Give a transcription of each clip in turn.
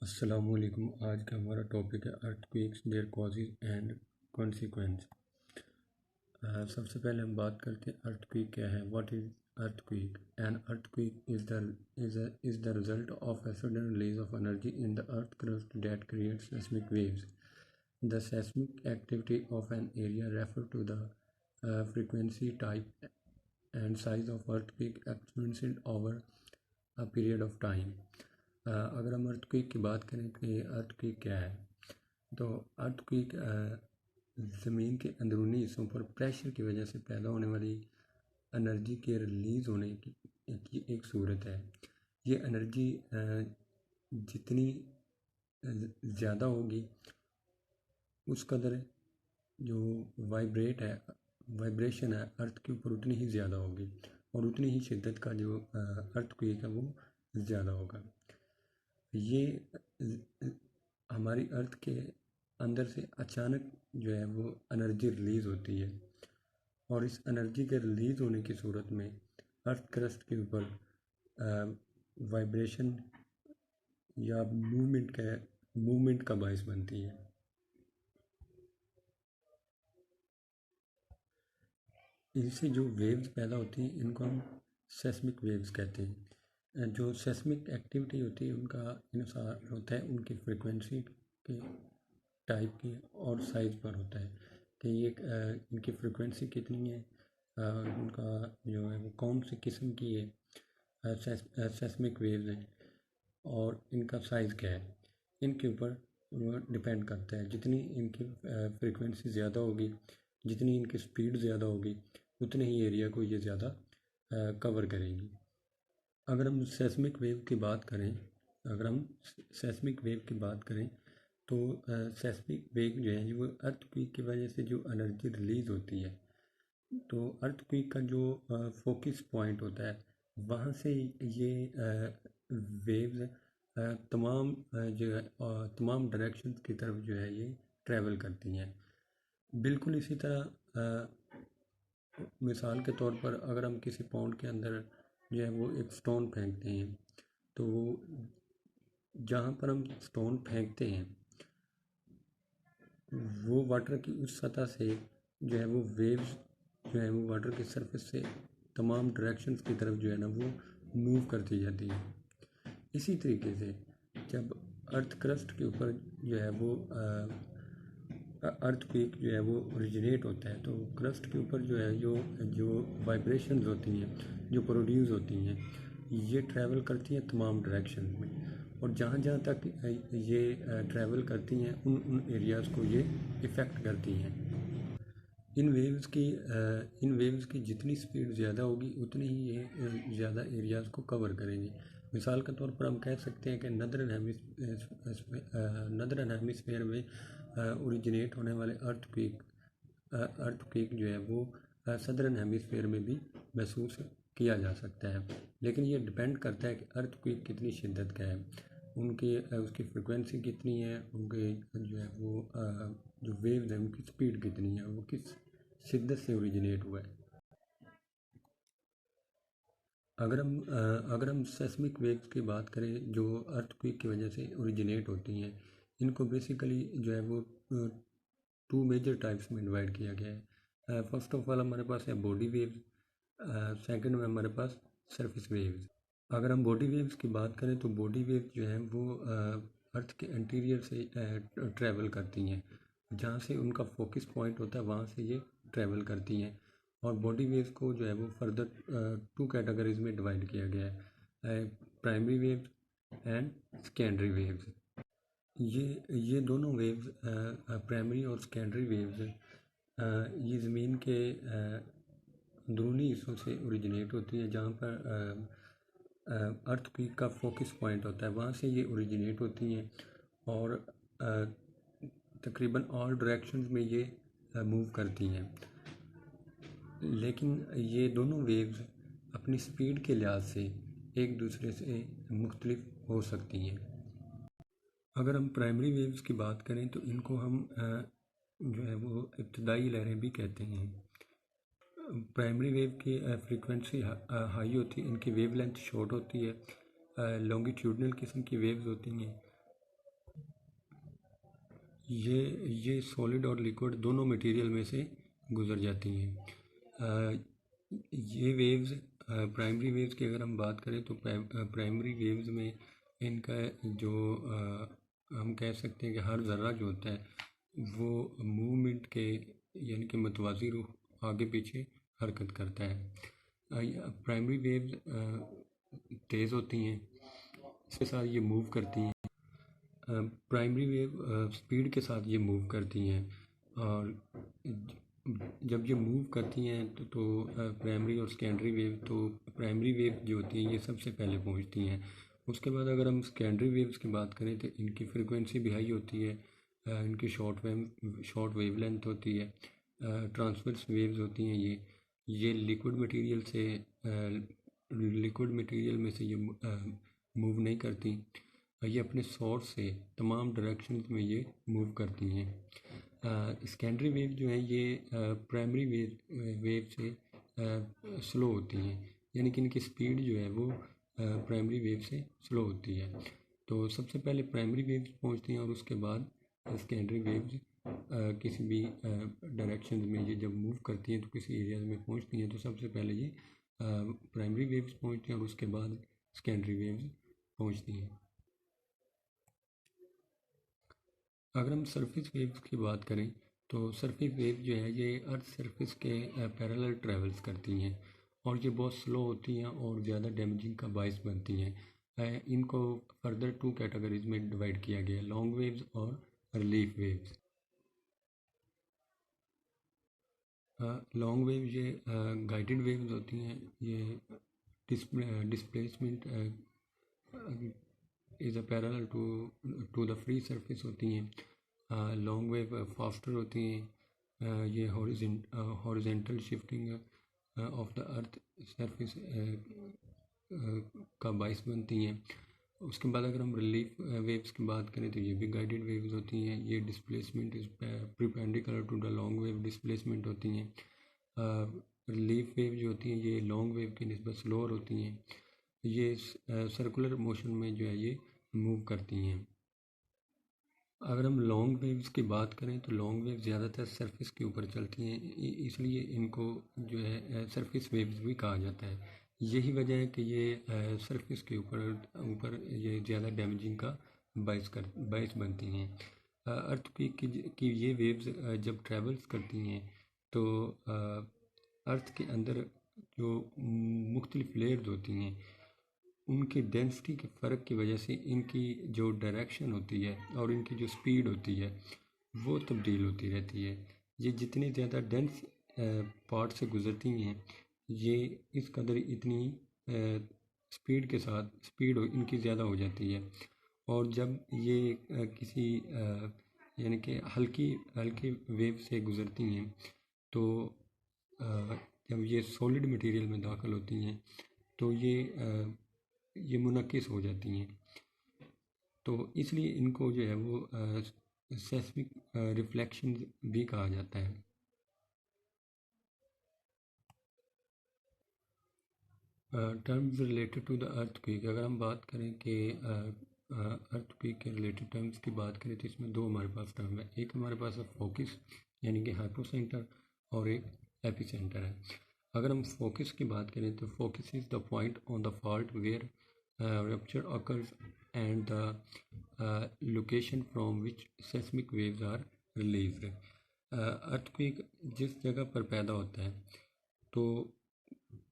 अस्सलामुअलैकुम। आज का हमारा टॉपिक है earthquakes, there causes and consequence. सबसे पहले हम बात करते हैं अर्थक्वेक क्या है। What is earthquake? An earthquake is the result of a sudden release of energy in the earth crust that creates seismic waves. The seismic activity of an area refer to the frequency, type and size of earthquake experienced over a period of time। अगर हम earthquake की बात करें कि earthquake क्या है, तो earthquake ज़मीन के अंदरूनी हिस्सों पर प्रेशर की वजह से पैदा होने वाली एनर्जी के रिलीज़ होने की एक सूरत है। ये एनर्जी जितनी ज़्यादा होगी उस कदर जो वाइब्रेशन है अर्थ के ऊपर उतनी ही ज़्यादा होगी और उतनी ही शिद्दत का जो अर्थक्वेक है वो ज़्यादा होगा। ये हमारी अर्थ के अंदर से अचानक जो है वो एनर्जी रिलीज़ होती है और इस एनर्जी के रिलीज़ होने की सूरत में अर्थ क्रस्ट के ऊपर वाइब्रेशन या मूवमेंट का बायस बनती है। इनसे जो वेव्स पैदा होती हैं इनको हम सेस्मिक वेव्स कहते हैं। जो सेस्मिक एक्टिविटी होती है उनका अनुसार होता है उनकी फ्रीक्वेंसी के टाइप की और साइज़ पर होता है कि ये इनकी फ्रीक्वेंसी कितनी है, उनका जो है वो कौन सी किस्म की है सेस्मिक वेव्स हैं और इनका साइज़ क्या है, इनके ऊपर डिपेंड करता है। जितनी इनकी फ्रीक्वेंसी ज़्यादा होगी, जितनी इनकी स्पीड ज़्यादा होगी, उतने ही एरिया को ये ज़्यादा कवर करेंगी। अगर हम सेस्मिक वेव की बात करें तो सेस्मिक वेव जो है वो अर्थक्वेक की वजह से जो एनर्जी रिलीज़ होती है, तो अर्थक्वेक का जो फोकस पॉइंट होता है वहाँ से ये वेव्स तमाम डायरेक्शंस की तरफ जो है ये ट्रैवल करती हैं। बिल्कुल इसी तरह मिसाल के तौर पर अगर हम किसी पॉन्ड के अंदर जो है वो एक स्टोन फेंकते हैं, तो जहाँ पर हम स्टोन फेंकते हैं वो वाटर की उस सतह से जो है वो वेव्स जो है वो वाटर की सरफेस से तमाम डायरेक्शंस की तरफ जो है ना वो मूव करती जाती है। इसी तरीके से जब अर्थ क्रस्ट के ऊपर जो है वो अर्थक्वेक जो है वो ओरिजिनेट होता है, तो क्रस्ट के ऊपर जो है जो वाइब्रेशंस होती हैं जो प्रोड्यूस होती हैं ये ट्रैवल करती हैं तमाम डायरेक्शन में, और जहाँ जहाँ तक ये ट्रैवल करती हैं उन एरियाज़ को ये इफ़ेक्ट करती हैं। इन वेव्स की जितनी स्पीड ज़्यादा होगी उतनी ही ये ज़्यादा एरियाज़ को कवर करेंगी। मिसाल के तौर पर हम कह सकते हैं कि नदरन हेमिस्फेयर में ओरिजिनेट होने वाले अर्थक्वेक जो है वो सदर्न हेमिस्फेयर में भी महसूस किया जा सकता है। लेकिन ये डिपेंड करता है कि अर्थक्वेक कितनी शिद्दत का है, उसकी फ्रिक्वेंसी कितनी है, उनके जो है वो जो वेव्स हैं उनकी स्पीड कितनी है, वो किस शिद्दत से ओरिजिनेट हुआ है। अगर हम सेस्मिक वेव्स की बात करें जो अर्थक्वेक की वजह से ओरिजिनेट होती हैं, इनको बेसिकली जो है वो 2 मेजर टाइप्स में डिवाइड किया गया है। फर्स्ट ऑफ ऑल हमारे पास है बॉडी वेव्स, सेकंड में हमारे पास सरफेस वेव्स। अगर हम बॉडी वेव्स की बात करें तो बॉडी वेव्स जो हैं वो अर्थ के इंटीरियर से ट्रैवल करती हैं, जहाँ से उनका फोकस पॉइंट होता है वहाँ से ये ट्रैवल करती हैं। और बॉडी वेव्स को जो है वो फर्दर 2 कैटेगरीज में डिवाइड किया गया है, primary waves and secondary waves. ये दोनों वेव्स प्राइमरी और सेकेंडरी वेव्स ये ज़मीन के अंदरूनी हिस्सों से ओरिजिनेट होती है, जहाँ पर अर्थक्वेक का फोकस पॉइंट होता है वहाँ से ये ओरिजिनेट होती हैं और तकरीबन ऑल डायरेक्शंस में ये मूव करती हैं। लेकिन ये दोनों वेव्स अपनी स्पीड के लिहाज से एक दूसरे से मुख्तलिफ हो सकती हैं। अगर हम प्राइमरी वेव्स की बात करें तो इनको हम जो है वो इब्तदाई लहरें भी कहते हैं। प्राइमरी वेव की फ्रीक्वेंसी हाई होती है, इनकी वेव लेंथ शॉर्ट होती है, लॉन्गिट्यूडनल किस्म की वेव्स होती हैं ये सॉलिड और लिक्विड दोनों मटेरियल में से गुजर जाती हैं। ये वेव्स प्राइमरी वेव्स की अगर हम बात करें तो प्राइमरी वेव्स में इनका जो हम कह सकते हैं कि हर ज़र्रा जो होता है वो मूवमेंट के यानी कि मतवाज़ी रुख आगे पीछे हरकत करता है। प्राइमरी वेव्स तेज़ होती हैं, इसके साथ ये मूव करती हैं। प्राइमरी वेव स्पीड के साथ ये मूव करती हैं और जब ये मूव करती हैं तो प्राइमरी और सेकेंडरी वेव, तो प्राइमरी वेव जो होती हैं ये सबसे पहले पहुंचती हैं। उसके बाद अगर हम सेकेंडरी वेव्स की बात करें तो इनकी फ्रीक्वेंसी भी हाई होती है, इनकी शॉर्ट वेवलेंथ होती है, ट्रांसवर्स वेव्स होती हैं। ये लिक्विड मटेरियल में से ये मूव नहीं करती, ये अपने सोर्स से तमाम डायरेक्शंस में ये मूव करती हैं। सेकेंडरी वेव जो है ये प्राइमरी वेव से स्लो होती हैं, यानी कि इनकी स्पीड जो है वो प्राइमरी वेव से स्लो होती है। तो सबसे पहले प्राइमरी वेव्स पहुंचती हैं और उसके बाद सेकेंडरी वेव्स किसी भी डायरेक्शन में ये जब मूव करती हैं तो किसी एरिया में पहुंचती हैं तो सबसे पहले ये प्राइमरी वेव्स पहुंचती हैं और उसके बाद सेकेंडरी वेव्स पहुंचती हैं। अगर हम सरफेस वेव्स की बात करें तो सरफेस वेव जो है ये अर्थ सरफेस के पैरेलल ट्रेवल्स करती हैं और ये बहुत स्लो होती हैं और ज़्यादा डैमेजिंग का बायस बनती हैं। इनको फर्दर 2 कैटेगरीज में डिवाइड किया गया है, लॉन्ग वेव्स और रिलीफ वेव्स। लॉन्ग वेव ये गाइडेड वेव्स होती हैं, ये displacement is a parallel to the free surface होती हैं। लॉन्ग वेव फास्टर होती हैं, ये horizontal shifting of the earth surface का बाइस बनती हैं। उसके बाद अगर हम रिलीफ वेव्स की बात करें तो ये भी गाइडेड वेव्स होती हैं, ये displacement is perpendicular to the long wave displacement होती हैं। रिलीफ वेव जो होती हैं ये लॉन्ग वेव की निस्बत स्लोअर होती हैं, ये सर्कुलर मोशन में जो है ये मूव करती हैं। अगर हम लॉन्ग वेव्स की बात करें तो लॉन्ग वेव ज़्यादातर सरफेस के ऊपर चलती हैं, इसलिए इनको जो है सरफेस वेव्स भी कहा जाता है। यही वजह है कि ये सरफेस के ऊपर ये ज़्यादा डैमेजिंग का बायस बनती हैं। अर्थक्वेक की ये वेव्स जब ट्रैवल्स करती हैं तो अर्थ के अंदर जो मुख्तलिफ लेयर्स होती हैं उनकी डेंसिटी के फ़र्क की वजह से इनकी जो डायरेक्शन होती है और इनकी जो स्पीड होती है वो तब्दील होती रहती है। ये जितनी ज़्यादा डेंस पार्ट से गुज़रती हैं ये इस कदर इतनी स्पीड के साथ स्पीड इनकी ज़्यादा हो जाती है और जब ये किसी यानी कि हल्की वेव से गुज़रती हैं तो जब ये सॉलिड मटेरियल में दाखिल होती हैं तो ये मुनक्किस हो जाती हैं, तो इसलिए इनको जो है वो सेस्मिक रिफ्लेक्शन भी कहा जाता है। Terms related to the earthquake, अगर हम बात करें कि अर्थक्वेक के रिलेटेड टर्म्स की बात करें तो इसमें दो हमारे पास टर्म है, एक हमारे पास है फोकस यानी कि हाइपोसेंटर और एक एपिसेंटर है। अगर हम फोकस की बात करें तो focus is the point on the fault where rupture occurs and the location from which seismic waves are released। Earthquake जिस जगह पर पैदा होता है तो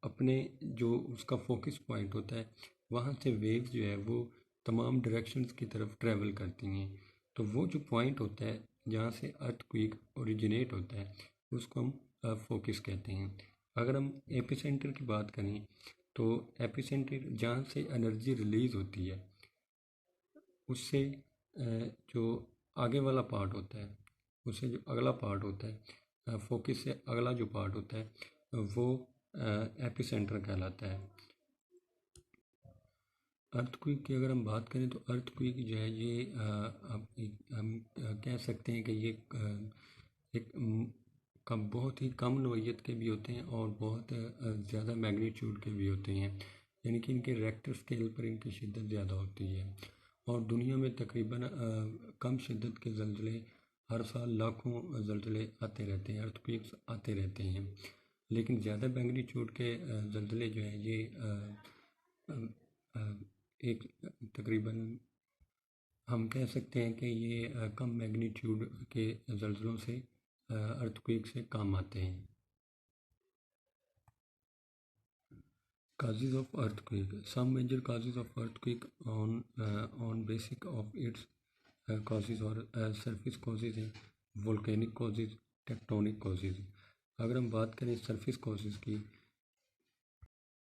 अपने जो उसका फोकस पॉइंट होता है वहाँ से वेव्स जो है वो तमाम डायरेक्शंस की तरफ ट्रैवल करती हैं। तो वो जो पॉइंट होता है जहाँ से अर्थक्वेक ओरिजिनेट होता है उसको हम फोकस कहते हैं। अगर हम एपिसेंटर की बात करें तो एपिसेंटर जहाँ से एनर्जी रिलीज़ होती है उससे जो आगे वाला पार्ट होता है, उससे जो अगला पार्ट होता है, फोकस से अगला जो पार्ट होता है वो एपिसेंटर कहलाता है। अर्थक्वेक की अगर हम बात करें तो अर्थक्वेक जो है ये हम कह सकते हैं कि ये एक कम बहुत ही कम नोयत के भी होते हैं और बहुत ज़्यादा मैग्नीट्यूड के भी होते हैं, यानी कि इनके रेक्टर स्केल पर इनकी शिद्दत ज़्यादा होती है और दुनिया में तकरीबन कम शिद्दत के ज़लज़ले हर साल लाखों ज़लज़ले आते रहते हैं, अर्थक्वेक्स आते रहते हैं। लेकिन ज़्यादा मैग्नीट्यूड के ज़लज़ले जो हैं ये एक तकरीबन हम कह सकते हैं कि ये कम मैग्नीट्यूड के ज़लज़लों से अर्थक्वेक से काम आते हैं। Causes of earthquake. Some major causes of earthquake on basic of its causes और surface causes हैं, volcanic causes, tectonic causes। अगर हम बात करें surface causes की